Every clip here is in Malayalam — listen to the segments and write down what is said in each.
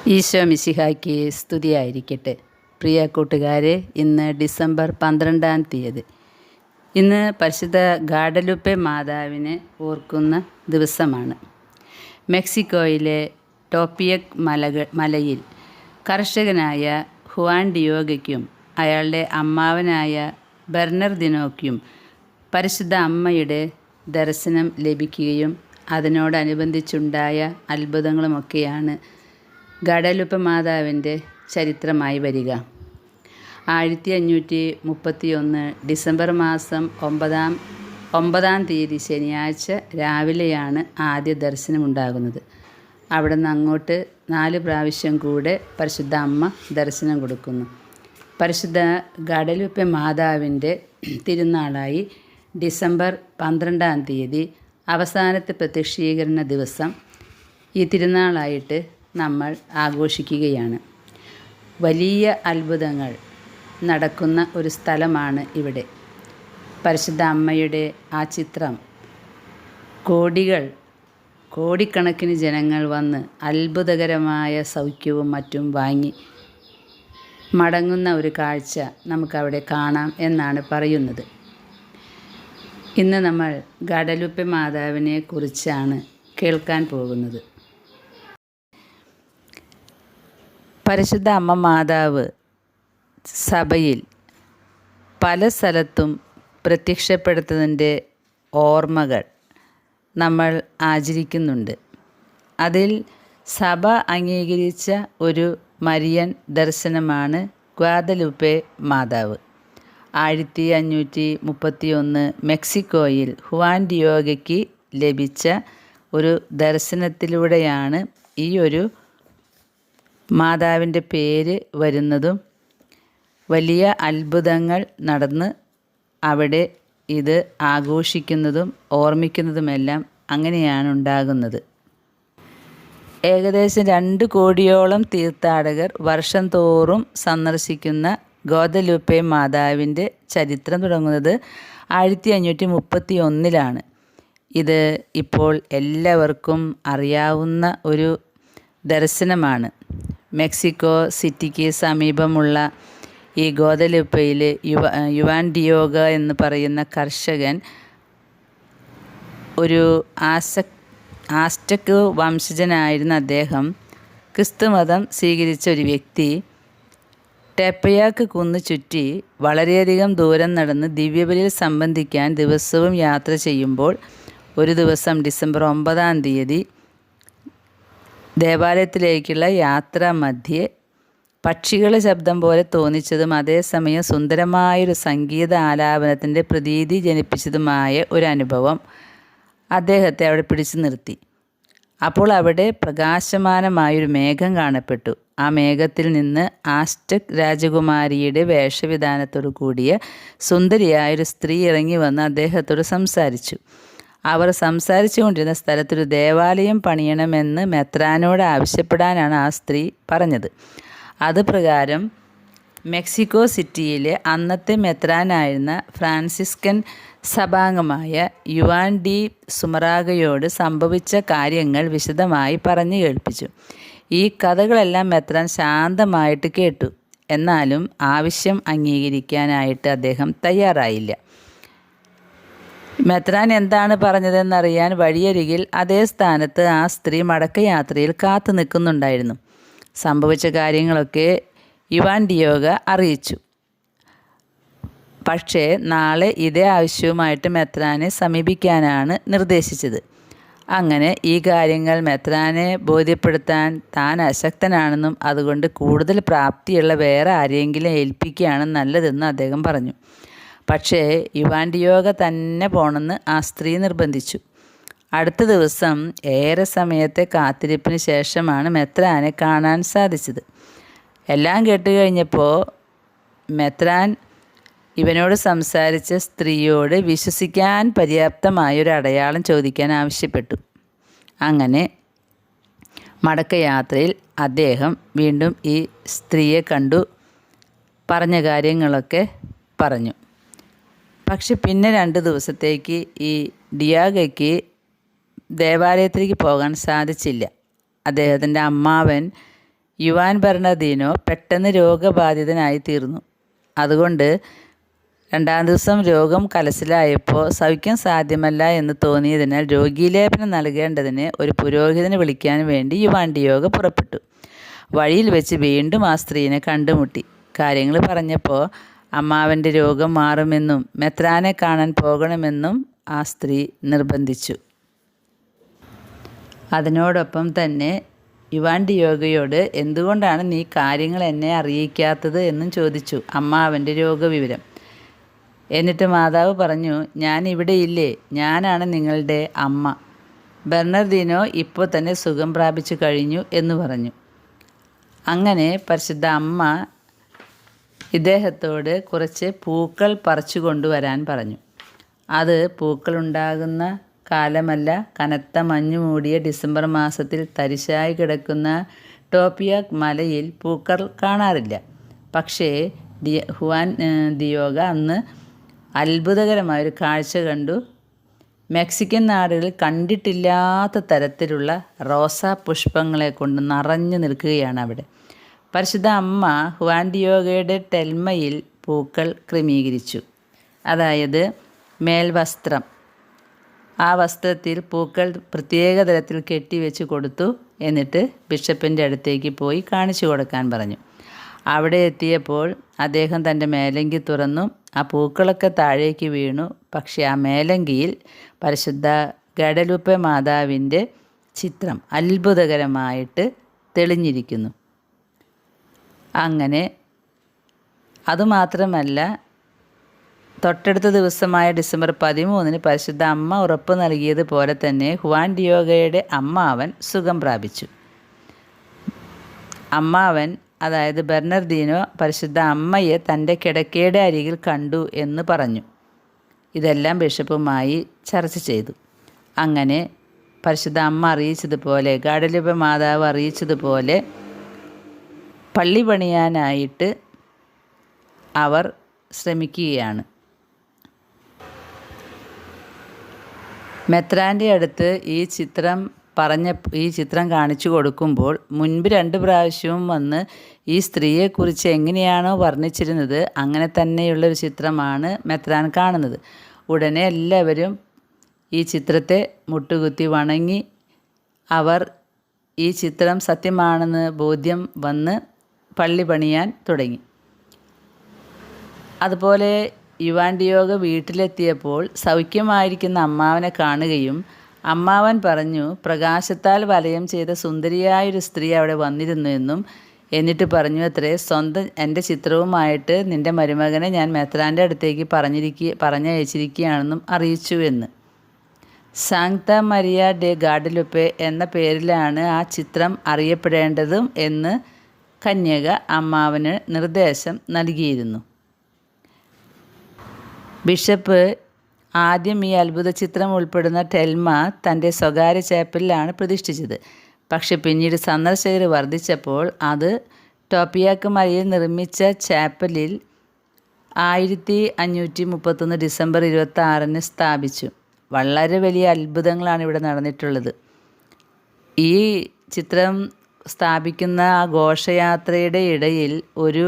ഈശോ മിശിഹായ്ക്ക് സ്തുതിയായിരിക്കട്ടെ. പ്രിയ കൂട്ടുകാരെ, ഇന്ന് ഡിസംബർ 12-ാം തീയതി. ഇന്ന് പരിശുദ്ധ ഗാഡലുപ്പെ മാതാവിനെ ഓർക്കുന്ന ദിവസമാണ്. മെക്സിക്കോയിലെ ടോപ്പിയക് മലയിൽ കർഷകനായ ഹുവാൻ ഡിയോഗയ്ക്കും അയാളുടെ അമ്മാവനായ ബെർണർദിനോയ്ക്കും പരിശുദ്ധ അമ്മയുടെ ദർശനം ലഭിക്കുകയും അതിനോടനുബന്ധിച്ചുണ്ടായ അത്ഭുതങ്ങളുമൊക്കെയാണ് ഗാഡലുപ്പെ മാതാവിൻ്റെ ചരിത്രമായി വരിക. 1531 ഡിസംബർ മാസം 9-ാം തീയതി ശനിയാഴ്ച രാവിലെയാണ് ആദ്യ ദർശനമുണ്ടാകുന്നത്. അവിടെ നിന്ന് അങ്ങോട്ട് 4 പ്രാവശ്യം കൂടെ പരിശുദ്ധ അമ്മ ദർശനം കൊടുക്കുന്നു. പരിശുദ്ധ ഗാഡലുപ്പെ മാതാവിൻ്റെ തിരുനാളായി ഡിസംബർ 12-ാം തീയതി അവസാനത്തെ പ്രത്യക്ഷീകരണ ദിവസം ഈ തിരുനാളായിട്ട് നമ്മൾ ആഘോഷിക്കുകയാണ്. വലിയ അത്ഭുതങ്ങൾ നടക്കുന്ന ഒരു സ്ഥലമാണ് ഇവിടെ. പരിശുദ്ധ അമ്മയുടെ ആ ചിത്രം കോടിക്കണക്കിന് ജനങ്ങൾ വന്ന് അത്ഭുതകരമായ സൗഖ്യവും മറ്റും വാങ്ങി മടങ്ങുന്ന ഒരു കാഴ്ച നമുക്കവിടെ കാണാം എന്നാണ് പറയുന്നത്. ഇന്ന് നമ്മൾ ഗാഡലുപ്പെ മാതാവിനെ കുറിച്ചാണ് കേൾക്കാൻ പോകുന്നത്. പരിശുദ്ധ അമ്മ മാതാവ് സഭയിൽ പല സ്ഥലത്തും പ്രത്യക്ഷപ്പെടുത്തുന്നതിൻ്റെ ഓർമ്മകൾ നമ്മൾ ആചരിക്കുന്നുണ്ട്. അതിൽ സഭ അംഗീകരിച്ച ഒരു മരിയൻ ദർശനമാണ് ഗ്വാദലുപ്പെ മാതാവ്. 1531 മെക്സിക്കോയിൽ ഹുവാൻ ഡിയോഗയ്ക്ക് ലഭിച്ച ഒരു ദർശനത്തിലൂടെയാണ് ഈ ഒരു മാതാവിൻ്റെ പേര് വരുന്നതും വലിയ അത്ഭുതങ്ങൾ നടന്ന് അവിടെ ഇത് ആഘോഷിക്കുന്നതും ഓർമ്മിക്കുന്നതുമെല്ലാം അങ്ങനെയാണ് ഉണ്ടാകുന്നത്. ഏകദേശം 2 കോടിയോളം തീർത്ഥാടകർ വർഷം തോറും സന്ദർശിക്കുന്ന ഗാഡലുപ്പെ മാതാവിൻ്റെ ചരിത്രം തുടങ്ങുന്നത് 1531 ഇത് ഇപ്പോൾ എല്ലാവർക്കും അറിയാവുന്ന ഒരു ദർശനമാണ്. മെക്സിക്കോ സിറ്റിക്ക് സമീപമുള്ള ഈ ഗാഡലുപ്പയിൽ യുവാൻ ഡിയോഗ എന്ന് പറയുന്ന കർഷകൻ ഒരു ആസ്റ്റക് വംശജനായിരുന്ന അദ്ദേഹം ക്രിസ്തുമതം സ്വീകരിച്ച ഒരു വ്യക്തി ടെപ്പയാക്ക് കുന്ന് ചുറ്റി വളരെയധികം ദൂരം നടന്ന് ദിവ്യബലിയിൽ സംബന്ധിക്കാൻ ദിവസവും യാത്ര ചെയ്യുമ്പോൾ ഒരു ദിവസം ഡിസംബർ 9-ാം തീയതി ദേവാലയത്തിലേക്കുള്ള യാത്രാ മധ്യേ പക്ഷികളുടെ ശബ്ദം പോലെ തോന്നിച്ചതും അതേസമയം സുന്ദരമായൊരു സംഗീത ആലാപനത്തിൻ്റെ പ്രതീതി ജനിപ്പിച്ചതുമായ ഒരു അനുഭവം അദ്ദേഹത്തെ അവിടെ പിടിച്ചു നിർത്തി. അപ്പോൾ അവിടെ പ്രകാശമാനമായൊരു മേഘം കാണപ്പെട്ടു. ആ മേഘത്തിൽ നിന്ന് ആസ്റ്റക് രാജകുമാരിയുടെ വേഷവിധാനത്തോടു കൂടിയ സുന്ദരിയായൊരു സ്ത്രീ ഇറങ്ങി വന്ന് അദ്ദേഹത്തോട് സംസാരിച്ചു. അവർ സംസാരിച്ചു കൊണ്ടിരുന്ന സ്ഥലത്തൊരു ദേവാലയം പണിയണമെന്ന് മെത്രാനോട് ആവശ്യപ്പെടാനാണ് ആ സ്ത്രീ പറഞ്ഞത്. അതുപ്രകാരം മെക്സിക്കോ സിറ്റിയിലെ അന്നത്തെ മെത്രാനായിരുന്ന ഫ്രാൻസിസ്കൻ സഭാംഗമായ യുവാൻ ഡി സുമറാഗയോട് സംഭവിച്ച കാര്യങ്ങൾ വിശദമായി പറഞ്ഞു കേൾപ്പിച്ചു. ഈ കഥകളെല്ലാം മെത്രാൻ ശാന്തമായിട്ട് കേട്ടു. എന്നാലും ആവശ്യം അംഗീകരിക്കാനായിട്ട് അദ്ദേഹം തയ്യാറായില്ല. മെത്രാൻ എന്താണ് പറഞ്ഞതെന്നറിയാൻ വഴിയരികിൽ അതേ സ്ഥാനത്ത് ആ സ്ത്രീ മടക്കയാത്രയിൽ കാത്തു നിൽക്കുന്നുണ്ടായിരുന്നു. സംഭവിച്ച കാര്യങ്ങളൊക്കെ യുവാൻ ഡിയോഗ അറിയിച്ചു. പക്ഷേ നാളെ ഇതേ ആവശ്യവുമായിട്ട് മെത്രാനെ സമീപിക്കാനാണ് നിർദ്ദേശിച്ചത്. അങ്ങനെ ഈ കാര്യങ്ങൾ മെത്രാനെ ബോധ്യപ്പെടുത്താൻ താൻ അശക്തനാണെന്നും അതുകൊണ്ട് കൂടുതൽ പ്രാപ്തിയുള്ള വേറെ ആരെങ്കിലും ഏൽപ്പിക്കുകയാണ് നല്ലതെന്നും അദ്ദേഹം പറഞ്ഞു. പക്ഷേ യുവാൻ ഡിയോഗ തന്നെ പോണമെന്ന് ആ സ്ത്രീ നിർബന്ധിച്ചു. അടുത്ത ദിവസം ഏറെ സമയത്തെ കാത്തിരിപ്പിന് ശേഷമാണ് മെത്രാനെ കാണാൻ സാധിച്ചത്. എല്ലാം കേട്ട് കഴിഞ്ഞപ്പോൾ മെത്രാൻ ഇവനോട് സംസാരിച്ച സ്ത്രീയോട് വിശ്വസിക്കാൻ പര്യാപ്തമായൊരു അടയാളം ചോദിക്കാൻ ആവശ്യപ്പെട്ടു. അങ്ങനെ മടക്കയാത്രയിൽ അദ്ദേഹം വീണ്ടും ഈ സ്ത്രീയെ കണ്ടു, പറഞ്ഞ കാര്യങ്ങളൊക്കെ പറഞ്ഞു. പക്ഷെ പിന്നെ 2 ദിവസത്തേക്ക് ഈ ഡിയാഗയ്ക്ക് ദേവാലയത്തിലേക്ക് പോകാൻ സാധിച്ചില്ല. അദ്ദേഹത്തിൻ്റെ അമ്മാവൻ യുവാൻ ബെർണർഡിനോ പെട്ടെന്ന് രോഗബാധിതനായി തീർന്നു. അതുകൊണ്ട് 2-ാം ദിവസം രോഗം കലശലായപ്പോൾ സൗഖ്യം സാധ്യമല്ല എന്ന് തോന്നിയതിനാൽ രോഗീലേപനം നൽകേണ്ടതിന് ഒരു പുരോഹിതനെ വിളിക്കാൻ വേണ്ടി യുവാൻ ഡിയോഗോ പുറപ്പെട്ടു. വഴിയിൽ വെച്ച് വീണ്ടും ആ സ്ത്രീയെ കണ്ടുമുട്ടി. കാര്യങ്ങൾ പറഞ്ഞപ്പോൾ അമ്മാവൻ്റെ രോഗം മാറുമെന്നും മെത്രാനെ കാണാൻ പോകണമെന്നും ആ സ്ത്രീ നിർബന്ധിച്ചു. അതിനോടൊപ്പം തന്നെ യുവാൻ ഡിയോഗോയോട് എന്തുകൊണ്ടാണ് നീ കാര്യങ്ങൾ എന്നെ അറിയിക്കാത്തത് എന്നും ചോദിച്ചു അമ്മാവൻ്റെ രോഗവിവരം. എന്നിട്ട് മാതാവ് പറഞ്ഞു, ഞാൻ ഇവിടെ ഇല്ലേ, ഞാനാണ് നിങ്ങളുടെ അമ്മ. ബെർണർഡിനോ ഇപ്പോൾ തന്നെ സുഖം പ്രാപിച്ചു കഴിഞ്ഞു എന്ന് പറഞ്ഞു. അങ്ങനെ പരിശുദ്ധ അമ്മ ഇദ്ദേഹത്തോട് കുറച്ച് പൂക്കൾ പറിച്ചു കൊണ്ടുവരാൻ പറഞ്ഞു. അത് പൂക്കളുണ്ടാകുന്ന കാലമല്ല, കനത്ത മഞ്ഞു മൂടിയ ഡിസംബർ മാസത്തിൽ തരിശായി കിടക്കുന്ന ടോപ്പിയാക് മലയിൽ പൂക്കൾ കാണാറില്ല. പക്ഷേ ഹുവാൻ ഡിയോഗോ അന്ന് അത്ഭുതകരമായൊരു കാഴ്ച കണ്ടു. മെക്സിക്കൻ നാടുകളിൽ കണ്ടിട്ടില്ലാത്ത തരത്തിലുള്ള റോസാ പുഷ്പങ്ങളെ കൊണ്ട് നിറഞ്ഞു നിൽക്കുകയാണ് അവിടെ. പരിശുദ്ധ അമ്മ ഹുവാൻ ഡിയോഗോയുടെ ടെൽമയിൽ പൂക്കൾ ക്രമീകരിച്ചു. അതായത് മേൽവസ്ത്രം, ആ വസ്ത്രത്തിൽ പൂക്കൾ പ്രത്യേക തരത്തിൽ കെട്ടിവെച്ച് കൊടുത്തു. എന്നിട്ട് ബിഷപ്പിൻ്റെ അടുത്തേക്ക് പോയി കാണിച്ചു കൊടുക്കാൻ പറഞ്ഞു. അവിടെ എത്തിയപ്പോൾ അദ്ദേഹം തൻ്റെ മേലങ്കി തുറന്നു. ആ പൂക്കളൊക്കെ താഴേക്ക് വീണു. പക്ഷേ ആ മേലങ്കിയിൽ പരിശുദ്ധ ഗഡലുപ്പെ മാതാവിൻ്റെ ചിത്രം അത്ഭുതകരമായിട്ട് തെളിഞ്ഞിരിക്കുന്നു. അങ്ങനെ അതുമാത്രമല്ല, തൊട്ടടുത്ത ദിവസമായ ഡിസംബർ 13 പരിശുദ്ധ അമ്മ ഉറപ്പ് നൽകിയതുപോലെ തന്നെ ഹുവാൻ ഡിയോഗോയുടെ അമ്മാവൻ സുഖം പ്രാപിച്ചു. അമ്മാവൻ, അതായത് ബെർണർഡിനോ, പരിശുദ്ധ അമ്മയെ തൻ്റെ കിടക്കയുടെ അരികിൽ കണ്ടു എന്ന് പറഞ്ഞു. ഇതെല്ലാം ബിഷപ്പുമായി ചർച്ച ചെയ്തു. അങ്ങനെ പരിശുദ്ധ അമ്മ അറിയിച്ചതുപോലെ, ഗാഡലുപ്പെ മാതാവ് അറിയിച്ചതുപോലെ പള്ളി പണിയാനായിട്ട് അവർ ശ്രമിക്കുകയാണ്. മെത്രാൻ്റെ അടുത്ത് ഈ ചിത്രം കാണിച്ചു കൊടുക്കുമ്പോൾ മുൻപ് 2 പ്രാവശ്യവും വന്ന് ഈ സ്ത്രീയെക്കുറിച്ച് എങ്ങനെയാണോ വർണ്ണിച്ചിരുന്നത് അങ്ങനെ തന്നെയുള്ളൊരു ചിത്രമാണ് മെത്രാൻ കാണുന്നത്. ഉടനെ എല്ലാവരും ഈ ചിത്രത്തെ മുട്ടുകുത്തി വണങ്ങി അവർ ഈ ചിത്രം സത്യമാണെന്ന് ബോധ്യം വന്ന് പള്ളി പണിയാൻ തുടങ്ങി. അതുപോലെ യുവാൻ ഡിയോഗോ വീട്ടിലെത്തിയപ്പോൾ സൗഖ്യമായിരിക്കുന്ന അമ്മാവനെ കാണുകയും അമ്മാവൻ പറഞ്ഞു, പ്രകാശത്താൽ വലയം ചെയ്ത സുന്ദരിയായൊരു സ്ത്രീ അവിടെ വന്നിരുന്നു എന്നും, എന്നിട്ട് പറഞ്ഞു അത്രേ, സ്വന്തം എൻ്റെ ചിത്രവുമായിട്ട് നിൻ്റെ മരുമകനെ ഞാൻ മെത്രാൻ്റെ അടുത്തേക്ക് പറഞ്ഞയച്ചിരിക്കുകയാണെന്നും അറിയിച്ചു എന്ന്. സാങ്ക്ത മരിയ ഡെ ഗാഡലുപ്പെ എന്ന പേരിലാണ് ആ ചിത്രം അറിയപ്പെടേണ്ടതും എന്ന് കന്യക അമ്മാവന് നിർദ്ദേശം നൽകിയിരുന്നു. ബിഷപ്പ് ആദ്യം ഈ അത്ഭുത ചിത്രം ഉൾപ്പെടുന്ന ടെൽമ തൻ്റെ സ്വകാര്യ ചാപ്പലിലാണ് പ്രതിഷ്ഠിച്ചത്. പക്ഷെ പിന്നീട് സന്ദർശകർ വർദ്ധിച്ചപ്പോൾ അത് ടോപ്പിയാക് മലയിൽ നിർമ്മിച്ച ചാപ്പലിൽ 1531 ഡിസംബർ 26 സ്ഥാപിച്ചു. വളരെ വലിയ അത്ഭുതങ്ങളാണ് ഇവിടെ നടന്നിട്ടുള്ളത്. ഈ ചിത്രം സ്ഥാപിക്കുന്ന ആ ഘോഷയാത്രയുടെ ഇടയിൽ ഒരു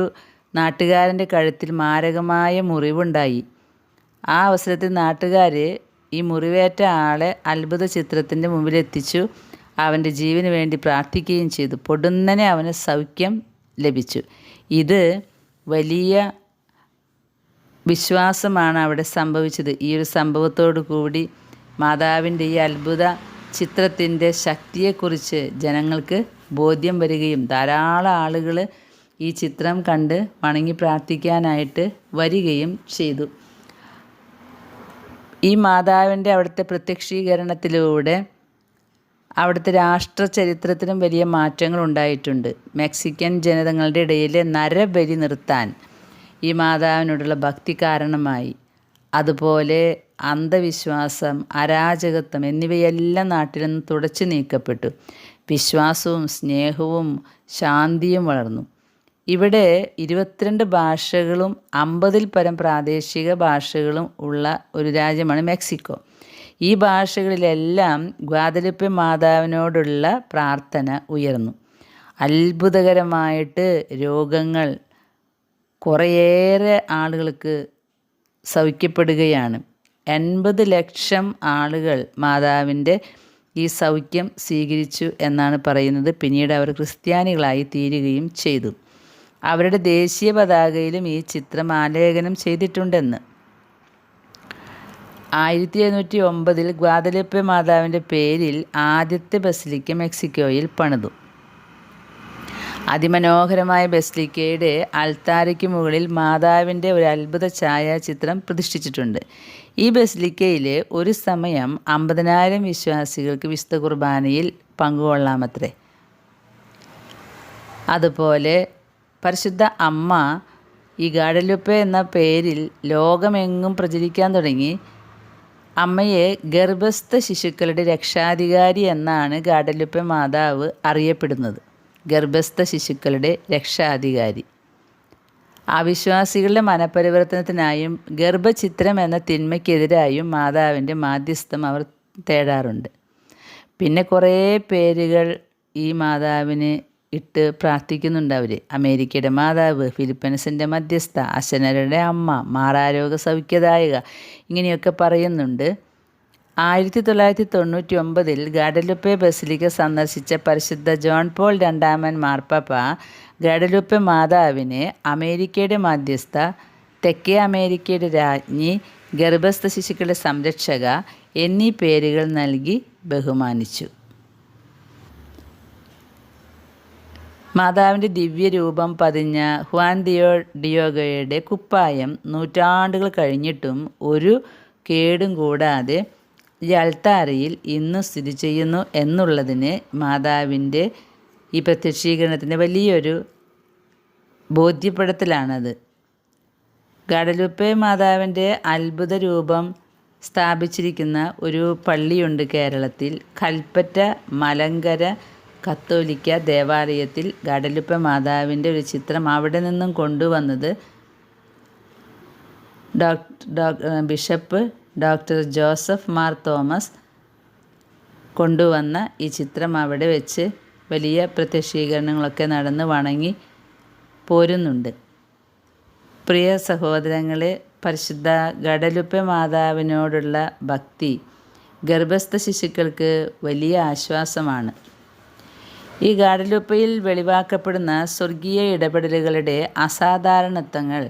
നാട്ടുകാരൻ്റെ കഴുത്തിൽ മാരകമായ മുറിവുണ്ടായി. ആ അവസരത്തിൽ നാട്ടുകാർ ഈ മുറിവേറ്റ ആളെ അത്ഭുത ചിത്രത്തിൻ്റെ മുമ്പിലെത്തിച്ചു. അവൻ്റെ ജീവന് വേണ്ടി പ്രാർത്ഥിക്കുകയും ചെയ്തു. പൊടുന്നനെ അവന് സൗഖ്യം ലഭിച്ചു. ഇത് വലിയ വിശ്വാസമാണ് അവിടെ സംഭവിച്ചത്. ഈ ഒരു സംഭവത്തോടു കൂടി മാതാവിൻ്റെ ഈ അത്ഭുത ചിത്രത്തിൻ്റെ ശക്തിയെക്കുറിച്ച് ജനങ്ങൾക്ക് ബോധ്യം വരികയും ധാരാളം ആളുകൾ ഈ ചിത്രം കണ്ട് വണങ്ങി പ്രാർത്ഥിക്കാനായിട്ട് വരികയും ചെയ്തു. ഈ മാതാവിൻ്റെ അവിടുത്തെ പ്രത്യക്ഷീകരണത്തിലൂടെ അവിടുത്തെ രാഷ്ട്ര ചരിത്രത്തിലും വലിയ മാറ്റങ്ങൾ ഉണ്ടായിട്ടുണ്ട്. മെക്സിക്കൻ ജനതകളുടെ ഇടയിൽ നരബലി നിർത്താൻ ഈ മാതാവിനോടുള്ള ഭക്തി കാരണമായി. അതുപോലെ അന്ധവിശ്വാസം, അരാജകത്വം എന്നിവയെല്ലാം നാട്ടിൽ നിന്ന് തുടച്ചു നീക്കപ്പെട്ടു. വിശ്വാസവും സ്നേഹവും ശാന്തിയും വളർന്നു. ഇവിടെ 22 ഭാഷകളും 50-ൽ പരം പ്രാദേശിക ഭാഷകളും ഉള്ള ഒരു രാജ്യമാണ് മെക്സിക്കോ. ഈ ഭാഷകളിലെല്ലാം ഗ്വാദലുപ്പെ മാതാവിനോടുള്ള പ്രാർത്ഥന ഉയർന്നു. അത്ഭുതകരമായിട്ട് രോഗങ്ങൾ കുറേയേറെ ആളുകൾക്ക് സൗഖ്യപ്പെടുകയാണ്. 80 ലക്ഷം ആളുകൾ മാതാവിൻ്റെ ഈ സൗഖ്യം സ്വീകരിച്ചു എന്നാണ് പറയുന്നത്. പിന്നീട് അവർ ക്രിസ്ത്യാനികളായി തീരുകയും ചെയ്തു. അവരുടെ ദേശീയ പതാകയിലും ഈ ചിത്രം ആലേഖനം ചെയ്തിട്ടുണ്ടെന്ന്. 1709 ഗ്വാദലുപ്പെ മാതാവിൻ്റെ പേരിൽ ആദ്യത്തെ ബസിലിക്ക മെക്സിക്കോയിൽ പണിതു. അതിമനോഹരമായ ബസിലിക്കയുടെ അൾത്താരയ്ക്ക് മുകളിൽ മാതാവിൻ്റെ ഒരു അത്ഭുത ഛായാചിത്രം പ്രതിഷ്ഠിച്ചിട്ടുണ്ട്. ഈ ബസിലിക്കയിൽ ഒരു സമയം 50,000 വിശ്വാസികൾക്ക് വിശുദ്ധ കുർബാനയിൽ പങ്കുകൊള്ളാമത്രേ. അതുപോലെ പരിശുദ്ധ അമ്മ ഈ ഗാഡലുപ്പെ എന്ന പേരിൽ ലോകമെങ്ങും പ്രചരിക്കാൻ തുടങ്ങി. അമ്മയെ ഗർഭസ്ഥ ശിശുക്കളുടെ രക്ഷാധികാരി എന്നാണ് ഗാഡലുപ്പെ മാതാവ് അറിയപ്പെടുന്നത്. ഗർഭസ്ഥ ശിശുക്കളുടെ രക്ഷാധികാരി. അവിശ്വാസികളുടെ മനപരിവർത്തനത്തിനായും ഗർഭഛിദ്രം എന്ന തിന്മയ്ക്കെതിരായും മാതാവിൻ്റെ മാധ്യസ്ഥം അവർ തേടാറുണ്ട്. പിന്നെ കുറേ പേരുകൾ ഈ മാതാവിന് ഇട്ട് പ്രാർത്ഥിക്കുന്നുണ്ട് അവർ. അമേരിക്കയുടെ മാതാവ്, ഫിലിപ്പീൻസിൻ്റെ മധ്യസ്ഥ, അശനരുടെ അമ്മ, മാറാരോഗ സൗഖ്യദായക, ഇങ്ങനെയൊക്കെ പറയുന്നുണ്ട്. 1999 ഗാഡലുപ്പെ ബസിലിക്ക സന്ദർശിച്ച പരിശുദ്ധ ജോൺ പോൾ രണ്ടാമൻ മാർപ്പാപ്പ ഗാഡലുപ്പെ മാതാവിനെ അമേരിക്കയുടെ മധ്യസ്ഥ, തെക്കേ അമേരിക്കയുടെ രാജ്ഞി, ഗർഭസ്ഥ ശിശുക്കളുടെ സംരക്ഷക എന്നീ പേരുകൾ നൽകി ബഹുമാനിച്ചു. മാതാവിൻ്റെ ദിവ്യരൂപം പതിഞ്ഞ ഹുവാൻ ഡിയോഗയുടെ കുപ്പായം നൂറ്റാണ്ടുകൾ കഴിഞ്ഞിട്ടും ഒരു കേടും കൂടാതെ ഈ അൾത്താരയിൽ ഇന്നും സ്ഥിതി ചെയ്യുന്നു എന്നുള്ളതിന് മാതാവിൻ്റെ ഈ പ്രത്യക്ഷീകരണത്തിൻ്റെ വലിയൊരു ബോധ്യപ്പെടുത്തലാണത്. ഗാഡലുപ്പെ മാതാവിൻ്റെ അത്ഭുത രൂപം സ്ഥാപിച്ചിരിക്കുന്ന ഒരു പള്ളിയുണ്ട് കേരളത്തിൽ. കൽപ്പറ്റ മലങ്കര കത്തോലിക്ക ദേവാലയത്തിൽ ഗാഡലുപ്പെ മാതാവിൻ്റെ ഒരു ചിത്രം അവിടെ നിന്നും കൊണ്ടുവന്നത് bishop doctor Joseph Mar Thomas കൊണ്ടുവന്ന ഈ ചിത്രം അവിടെ വെച്ച് വലിയ പ്രത്യക്ഷീകരണങ്ങളൊക്കെ നടന്ന് വണങ്ങി പോരുന്നുണ്ട്. പ്രിയ സഹോദരങ്ങളെ, പരിശുദ്ധ ഗാഡലുപ്പെ മാതാവിനോടുള്ള ഭക്തി ഗർഭസ്ഥ ശിശുക്കൾക്ക് വലിയ ആശ്വാസമാണ്. ഈ ഗാഡലുപ്പയിൽ വെളിവാക്കപ്പെടുന്ന സ്വർഗീയ ഇടപെടലുകളുടെ അസാധാരണത്വങ്ങൾ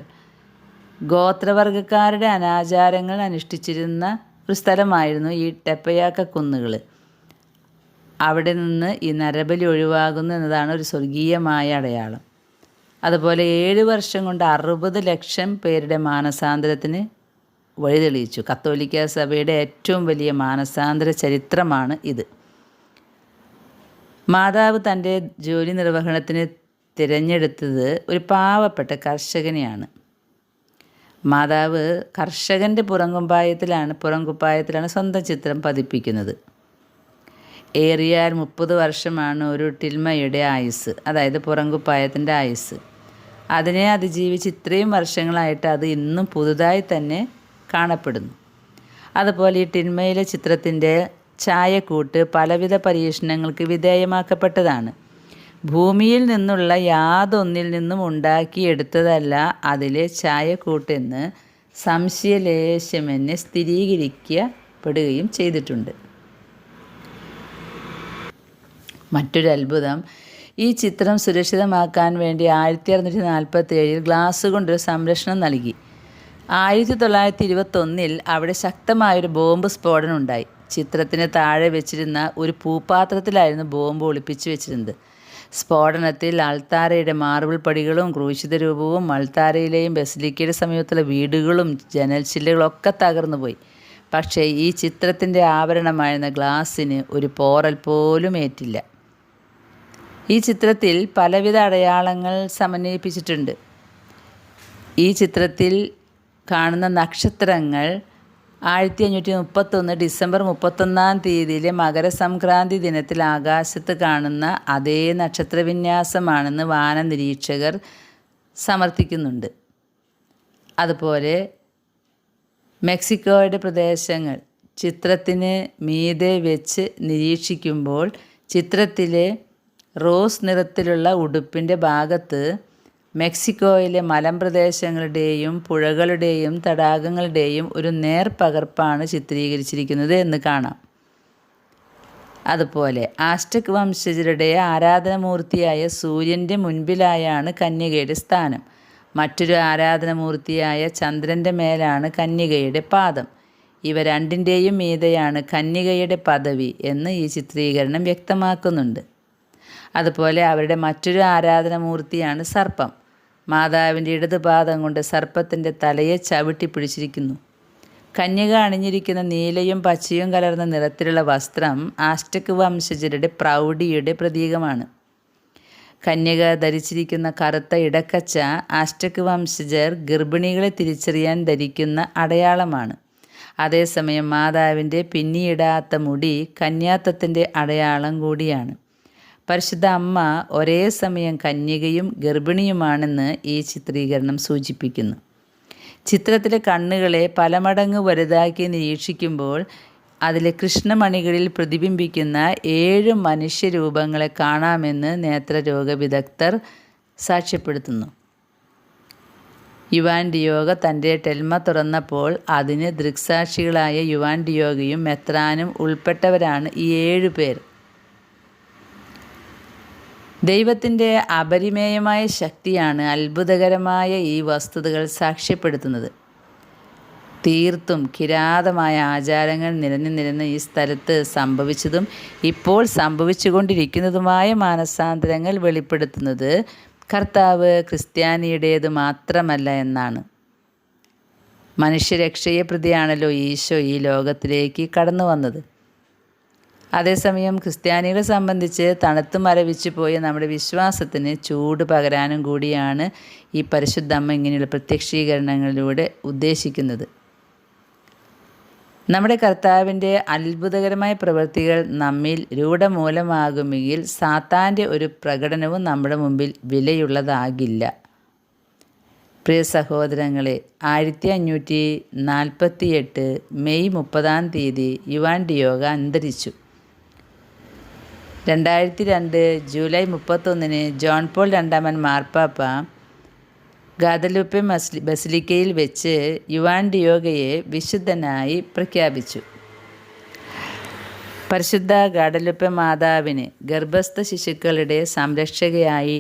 ഗോത്രവർഗക്കാരുടെ അനാചാരങ്ങൾ അനുഷ്ഠിച്ചിരുന്ന ഒരു സ്ഥലമായിരുന്നു ഈ ടെപ്പയാക്ക കുന്നുകൾ. അവിടെ നിന്ന് ഈ നരബലി ഒഴിവാകുന്നു എന്നതാണ് ഒരു സ്വർഗീയമായ അടയാളം. അതുപോലെ 7 വർഷം കൊണ്ട് 60 ലക്ഷം പേരുടെ മാനസാന്തരത്തിന് വഴിതെളിയിച്ചു. കത്തോലിക്ക സഭയുടെ ഏറ്റവും വലിയ മാനസാന്തര ചരിത്രമാണ് ഇത്. മാതാവ് തൻ്റെ ജോലി നിർവഹണത്തിന് തിരഞ്ഞെടുത്തത് ഒരു പാവപ്പെട്ട കർഷകനെയാണ്. മാതാവ് കർഷകൻ്റെ പുറംകുപ്പായത്തിലാണ് സ്വന്തം ചിത്രം പതിപ്പിക്കുന്നത്. ഏറിയാൽ 30 വർഷമാണ് ഒരു ടിൽമയുടെ ആയുസ്, അതായത് പുറംകുപ്പായത്തിൻ്റെ ആയുസ്. അതിനെ അതിജീവിച്ച് ഇത്രയും വർഷങ്ങളായിട്ട് അത് ഇന്നും പുതുതായി തന്നെ കാണപ്പെടുന്നു. അതുപോലെ ഈ ടിൽമയിലെ ചിത്രത്തിൻ്റെ ഛായക്കൂട്ട് പലവിധ പരീക്ഷണങ്ങൾക്ക് വിധേയമാക്കപ്പെട്ടതാണ്. ഭൂമിയിൽ നിന്നുള്ള യാതൊന്നിൽ നിന്നും ഉണ്ടാക്കിയെടുത്തതല്ല അതിലെ ഛായക്കൂട്ടെന്ന് സംശയലേശമെന്നെ സ്ഥിരീകരിക്കപ്പെടുകയും ചെയ്തിട്ടുണ്ട്. മറ്റൊരത്ഭുതം, ഈ ചിത്രം സുരക്ഷിതമാക്കാൻ വേണ്ടി 1647 ഗ്ലാസ് കൊണ്ടൊരു സംരക്ഷണം നൽകി. 1921 അവിടെ ശക്തമായൊരു ബോംബ് സ്ഫോടനം ഉണ്ടായി. ചിത്രത്തിന് താഴെ വെച്ചിരുന്ന ഒരു പൂപ്പാത്രത്തിലായിരുന്നു ബോംബ് ഒളിപ്പിച്ചു വെച്ചിരുന്നത്. സ്ഫോടനത്തിൽ അൾത്താരയുടെ മാർബിൾ പടികളും ക്രൂശിത രൂപവും അൾത്താരയിലെയും ബസിലിക്കയുടെ സമീപത്തുള്ള വീടുകളും ജനൽ ചില്ലുകളൊക്കെ തകർന്നു പോയി. പക്ഷേ ഈ ചിത്രത്തിൻ്റെ ആവരണമായിരുന്ന ഗ്ലാസ്സിന് ഒരു പോറൽ പോലും ഏറ്റില്ല. ഈ ചിത്രത്തിൽ പലവിധ അടയാളങ്ങൾ സമന്വയിപ്പിച്ചിട്ടുണ്ട്. ഈ ചിത്രത്തിൽ കാണുന്ന നക്ഷത്രങ്ങൾ 1531 ഡിസംബർ 31 മകരസംക്രാന്തി ദിനത്തിൽ ആകാശത്ത് കാണുന്ന അതേ നക്ഷത്രവിന്യാസമാണെന്ന് വാനനിരീക്ഷകർ സമർത്ഥിക്കുന്നുണ്ട്. അതുപോലെ മെക്സിക്കോയുടെ പ്രദേശങ്ങൾ ചിത്രത്തിന് മീതെ വെച്ച് നിരീക്ഷിക്കുമ്പോൾ ചിത്രത്തിലെ റോസ് നിറത്തിലുള്ള ഉടുപ്പിൻ്റെ ഭാഗത്ത് മെക്സിക്കോയിലെ മലമ്പ്രദേശങ്ങളുടെയും പുഴകളുടെയും തടാകങ്ങളുടെയും ഒരു നേർപകർപ്പാണ് ചിത്രീകരിച്ചിരിക്കുന്നത് എന്ന് കാണാം. അതുപോലെ ആസ്റ്റക് വംശജരുടെ ആരാധനാമൂർത്തിയായ സൂര്യൻ്റെ മുൻപിലായാണ് കന്യകയുടെ സ്ഥാനം. മറ്റൊരു ആരാധനാമൂർത്തിയായ ചന്ദ്രൻ്റെ മേലാണ് കന്യകയുടെ പാദം. ഇവ രണ്ടിൻ്റെയും മീതെയാണ് കന്യകയുടെ പദവി എന്ന് ഈ ചിത്രീകരണം വ്യക്തമാക്കുന്നുണ്ട്. അതുപോലെ അവരുടെ മറ്റൊരു ആരാധനാമൂർത്തിയാണ് സർപ്പം. മാതാവിൻ്റെ ഇടതുപാദം കൊണ്ട് സർപ്പത്തിൻ്റെ തലയെ ചവിട്ടി പിടിച്ചിരിക്കുന്നു. കന്യക അണിഞ്ഞിരിക്കുന്ന നീലയും പച്ചയും കലർന്ന നിറത്തിലുള്ള വസ്ത്രം ആസ്റ്റക് വംശജരുടെ പ്രൗഢിയുടെ പ്രതീകമാണ്. കന്യക ധരിച്ചിരിക്കുന്ന കറുത്ത ഇടക്കച്ച ആസ്റ്റക് വംശജർ ഗർഭിണികളെ തിരിച്ചറിയാൻ ധരിക്കുന്ന അടയാളമാണ്. അതേസമയം മാതാവിൻ്റെ പിന്നിയിടാത്ത മുടി കന്യാത്വത്തിൻ്റെ അടയാളം കൂടിയാണ്. പരിശുദ്ധ അമ്മ ഒരേ സമയം കന്യകയും ഗർഭിണിയുമാണെന്ന് ഈ ചിത്രീകരണം സൂചിപ്പിക്കുന്നു. ചിത്രത്തിലെ കണ്ണുകളെ പല മടങ്ങ് വലുതാക്കി നിരീക്ഷിക്കുമ്പോൾ അതിലെ കൃഷ്ണമണികളിൽ പ്രതിബിംബിക്കുന്ന 7 മനുഷ്യരൂപങ്ങളെ കാണാമെന്ന് നേത്രരോഗ വിദഗ്ധർ സാക്ഷ്യപ്പെടുത്തുന്നു. യുവാൻ ഡിയോഗ തൻ്റെ ടെൽമ തുറന്നപ്പോൾ അതിന് ദൃക്സാക്ഷികളായ യുവാൻ ഡിയോഗയും മെത്രാനും ഉൾപ്പെട്ടവരാണ് ഈ 7 പേർ. ദൈവത്തിൻ്റെ അപരിമേയമായ ശക്തിയാണ് അത്ഭുതകരമായ ഈ വസ്തുതകൾ സാക്ഷ്യപ്പെടുത്തുന്നത്. തീർത്തും കിരാതമായ ആചാരങ്ങൾ നിരന്ന് ഈ സ്ഥലത്ത് സംഭവിച്ചതും ഇപ്പോൾ സംഭവിച്ചുകൊണ്ടിരിക്കുന്നതുമായ മാനസാന്തരങ്ങൾ വെളിപ്പെടുത്തുന്നത് കർത്താവ് ക്രിസ്ത്യാനിയുടേത് മാത്രമല്ല എന്നാണ്. മനുഷ്യരക്ഷയെ പ്രതിയാണല്ലോ ഈശോ ഈ ലോകത്തിലേക്ക് കടന്നു വന്നത്. അതേസമയം ക്രിസ്ത്യാനികളെ സംബന്ധിച്ച് തണുത്ത് മരവിച്ചു പോയ നമ്മുടെ വിശ്വാസത്തിന് ചൂട് പകരാനും കൂടിയാണ് ഈ പരിശുദ്ധ അമ്മ ഇങ്ങനെയുള്ള പ്രത്യക്ഷീകരണങ്ങളിലൂടെ ഉദ്ദേശിക്കുന്നത്. നമ്മുടെ കർത്താവിൻ്റെ അത്ഭുതകരമായ പ്രവൃത്തികൾ നമ്മിൽ രൂഢമൂലമാകുമെങ്കിൽ സാത്താൻ്റെ ഒരു പ്രകടനവും നമ്മുടെ മുമ്പിൽ വിലയുള്ളതാകില്ല. പ്രിയ സഹോദരങ്ങളെ, 1548 മെയ് 30 യുവാൻ ഡിയോഗ അന്തരിച്ചു. 2002 ജൂലൈ 31 ജോൺ പോൾ രണ്ടാമൻ മാർപ്പാപ്പ ഗാദലുപ്പെ ബസിലിക്കയിൽ വെച്ച് യുവാൻ ഡിയോഗയെ വിശുദ്ധനായി പ്രഖ്യാപിച്ചു. പരിശുദ്ധ ഗാഡലുപ്പെ മാതാവിന് ഗർഭസ്ഥ ശിശുക്കളുടെ സംരക്ഷകയായി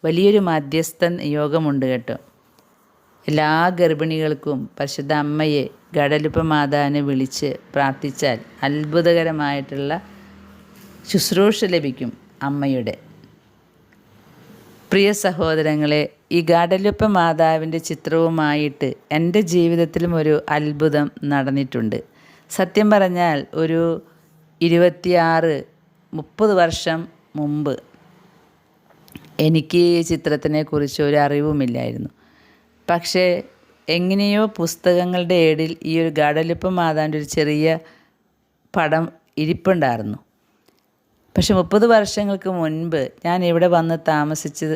വലിയൊരു മധ്യസ്ഥ നിയോഗമുണ്ട് കേട്ടോ. എല്ലാ ഗർഭിണികൾക്കും പരിശുദ്ധ അമ്മയെ ഗാഡലുപ്പെ മാതാവിനെ വിളിച്ച് പ്രാർത്ഥിച്ചാൽ അത്ഭുതകരമായിട്ടുള്ള ശുശ്രൂഷ ലഭിക്കും അമ്മയുടെ. പ്രിയ സഹോദരങ്ങളെ, ഈ ഗാഡലുപ്പെ മാതാവിൻ്റെ ചിത്രവുമായിട്ട് എൻ്റെ ജീവിതത്തിലും ഒരു അത്ഭുതം നടന്നിട്ടുണ്ട്. സത്യം പറഞ്ഞാൽ ഒരു 26-30 വർഷം മുമ്പ് എനിക്ക് ഈ ചിത്രത്തിനെക്കുറിച്ച് ഒരു അറിവുമില്ലായിരുന്നു. പക്ഷേ എങ്ങനെയോ പുസ്തകങ്ങളുടെ ഏടിൽ ഈ ഒരു ഗാഡലുപ്പെ മാതാവിൻ്റെ ഒരു ചെറിയ പടം ഇരിപ്പുണ്ടായിരുന്നു. പക്ഷെ 30 വർഷങ്ങൾക്ക് മുൻപ് ഞാൻ ഇവിടെ വന്ന് താമസിച്ച്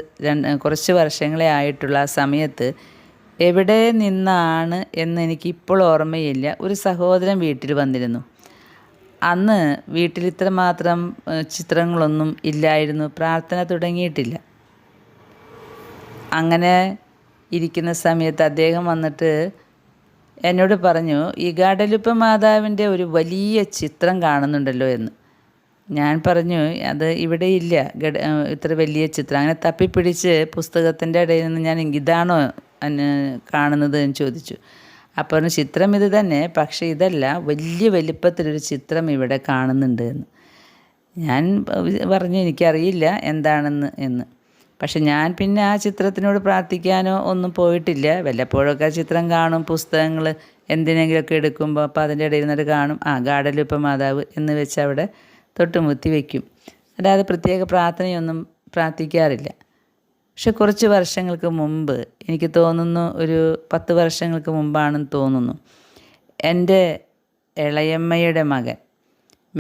കുറച്ച് വർഷങ്ങളെ ആയിട്ടുള്ള ആ സമയത്ത് എവിടെ നിന്നാണ് എന്ന് എനിക്കിപ്പോൾ ഓർമ്മയില്ല. ഒരു സഹോദരൻ വീട്ടിൽ വന്നിരുന്നു. അന്ന് വീട്ടിൽ ഇത്രമാത്രം ചിത്രങ്ങളൊന്നും ഇല്ലായിരുന്നു, പ്രാർത്ഥന തുടങ്ങിയിട്ടില്ല. അങ്ങനെ ഇരിക്കുന്ന സമയത്ത് അദ്ദേഹം വന്നിട്ട് എന്നോട് പറഞ്ഞു, ഈ ഗാഡലുപ്പെ മാതാവിൻ്റെ ഒരു വലിയ ചിത്രം കാണുന്നുണ്ടല്ലോ എന്ന്. ഞാൻ പറഞ്ഞു, അത് ഇവിടെ ഇല്ല, ഇത്ര വലിയ ചിത്രം. അങ്ങനെ തപ്പിപ്പിടിച്ച് പുസ്തകത്തിൻ്റെ ഇടയിൽ നിന്ന് ഞാൻ ഇതാണോ കാണുന്നത് എന്ന് ചോദിച്ചു. അപ്പോൾ ചിത്രം ഇത് തന്നെ, പക്ഷേ ഇതല്ല, വലിയ വലിപ്പത്തിലൊരു ചിത്രം ഇവിടെ കാണുന്നുണ്ട് എന്ന്. ഞാൻ പറഞ്ഞു എനിക്കറിയില്ല എന്താണെന്ന് എന്ന്. പക്ഷെ ഞാൻ പിന്നെ ആ ചിത്രത്തിനോട് പ്രാർത്ഥിക്കാനോ ഒന്നും പോയിട്ടില്ല. വല്ലപ്പോഴൊക്കെ ആ ചിത്രം കാണും, പുസ്തകങ്ങൾ എന്തിനെങ്കിലുമൊക്കെ എടുക്കുമ്പോൾ അപ്പോൾ അതിൻ്റെ ഇടയിൽ നിന്നിട്ട് കാണും, ഗാഡലുപ്പെ മാതാവ് എന്ന് വെച്ച് അവിടെ തൊട്ടുമുത്തി വയ്ക്കും. അല്ലാതെ പ്രത്യേക പ്രാർത്ഥനയൊന്നും പ്രാർത്ഥിക്കാറില്ല. പക്ഷെ കുറച്ച് വർഷങ്ങൾക്ക് മുമ്പ്, എനിക്ക് തോന്നുന്നു ഒരു 10 വർഷങ്ങൾക്ക് മുമ്പാണെന്ന് തോന്നുന്നു, എൻ്റെ ഇളയമ്മയുടെ മകൻ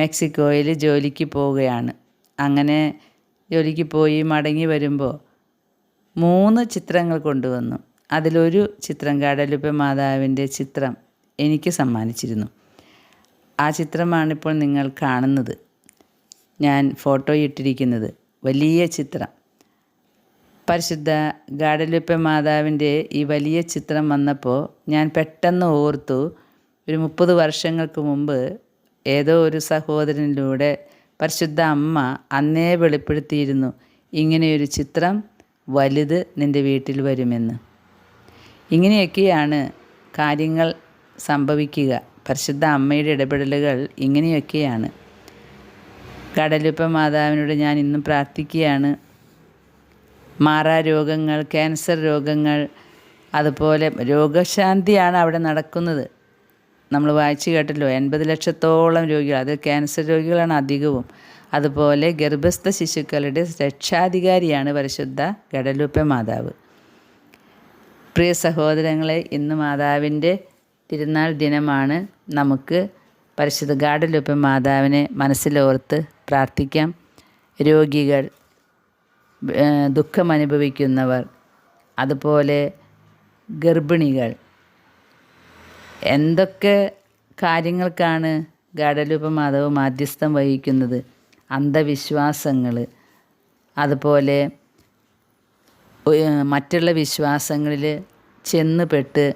മെക്സിക്കോയിൽ ജോലിക്ക് പോവുകയാണ്. അങ്ങനെ ജോലിക്ക് പോയി മടങ്ങി വരുമ്പോൾ 3 ചിത്രങ്ങൾ കൊണ്ടുവന്നു. അതിലൊരു ചിത്രം ഗാഡലുപ്പെ മാതാവിൻ്റെ ചിത്രം എനിക്ക് സമ്മാനിച്ചിരുന്നു. ആ ചിത്രമാണിപ്പോൾ നിങ്ങൾ കാണുന്നത്, ഞാൻ ഫോട്ടോ ഇട്ടിരിക്കുന്നത്. വലിയ ചിത്രം. പരിശുദ്ധ ഗാഡലുപ്പെ മാതാവിൻ്റെ ഈ വലിയ ചിത്രം വന്നപ്പോൾ ഞാൻ പെട്ടെന്ന് ഓർത്തു, ഒരു 30 വർഷങ്ങൾക്ക് മുമ്പ് ഏതോ ഒരു സഹോദരനിലൂടെ പരിശുദ്ധ അമ്മ അന്നേ വെളിപ്പെടുത്തിയിരുന്നു, ഇങ്ങനെയൊരു ചിത്രം വലുത് നിൻ്റെ വീട്ടിൽ വരുമെന്ന്. ഇങ്ങനെയൊക്കെയാണ് കാര്യങ്ങൾ സംഭവിക്കുക. പരിശുദ്ധ അമ്മയുടെ ഇടപെടലുകൾ ഇങ്ങനെയൊക്കെയാണ്. ഗാഡലുപ്പെ മാതാവിനോട് ഞാൻ ഇന്നും പ്രാർത്ഥിക്കുകയാണ്. മാറാരോഗങ്ങൾ, ക്യാൻസർ രോഗങ്ങൾ, അതുപോലെ രോഗശാന്തിയാണ് അവിടെ നടക്കുന്നത്. നമ്മൾ വായിച്ചു കേട്ടല്ലോ, 80 ലക്ഷത്തോളം രോഗികൾ, അത് ക്യാൻസർ രോഗികളാണ് അധികവും. അതുപോലെ ഗർഭസ്ഥ ശിശുക്കളുടെ രക്ഷാധികാരിയാണ് പരിശുദ്ധ ഗാഡലുപ്പെ മാതാവ്. പ്രിയ സഹോദരങ്ങളെ, ഇന്ന് മാതാവിൻ്റെ തിരുനാൾ ദിനമാണ്. നമുക്ക് പരിശുദ്ധ ഗാഡലുപ്പെ മാതാവിനെ മനസ്സിലോർത്ത് പ്രാർത്ഥിക്കാം. രോഗികൾ, ദുഃഖമനുഭവിക്കുന്നവർ, അതുപോലെ ഗർഭിണികൾ, എന്തൊക്കെ കാര്യങ്ങൾക്കാണ് ഗാഡലുപ്പെ മാതാവ് മാധ്യസ്ഥം വഹിക്കുന്നത്. അന്ധവിശ്വാസങ്ങൾ, അതുപോലെ മറ്റുള്ള വിശ്വാസങ്ങളിൽ ചെന്നുപെട്ട്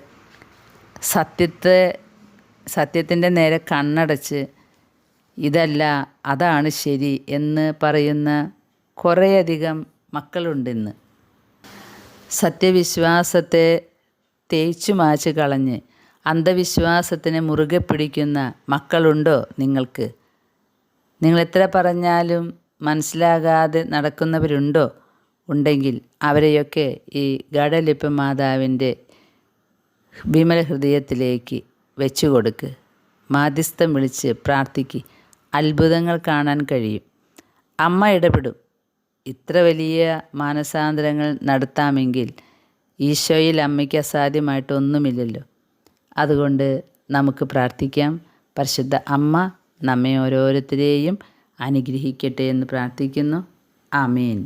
സത്യത്തിൻ്റെ നേരെ കണ്ണടച്ച് ഇതല്ല അതാണ് ശരി എന്ന് പറയുന്ന കുറേയധികം മക്കളുണ്ടിന്ന്. സത്യവിശ്വാസത്തെ തേച്ചു മാച്ച് കളഞ്ഞ് അന്ധവിശ്വാസത്തിനെ മുറുകെ പിടിക്കുന്ന മക്കളുണ്ടോ നിങ്ങൾക്ക്? നിങ്ങൾ എത്ര പറഞ്ഞാലും മനസ്സിലാകാതെ നടക്കുന്നവരുണ്ടോ? ഉണ്ടെങ്കിൽ അവരെയൊക്കെ ഈ ഗാഡലുപ്പെ മാതാവിൻ്റെ വിമല ഹൃദയത്തിലേക്ക് വെച്ചു കൊടുക്ക്. മാധ്യസ്ഥം വിളിച്ച് പ്രാർത്ഥിക്ക്. അത്ഭുതങ്ങൾ കാണാൻ കഴിയും. അമ്മ ഇടപെടും. ഇത്ര വലിയ മാനസാന്തരങ്ങൾ നടത്താമെങ്കിൽ ഈശോയിൽ അമ്മയ്ക്ക് അസാധ്യമായിട്ടൊന്നുമില്ലല്ലോ. അതുകൊണ്ട് നമുക്ക് പ്രാർത്ഥിക്കാം. പരിശുദ്ധ അമ്മ നമ്മെ ഓരോരുത്തരെയും അനുഗ്രഹിക്കട്ടെ എന്ന് പ്രാർത്ഥിക്കുന്നു. ആമേൻ.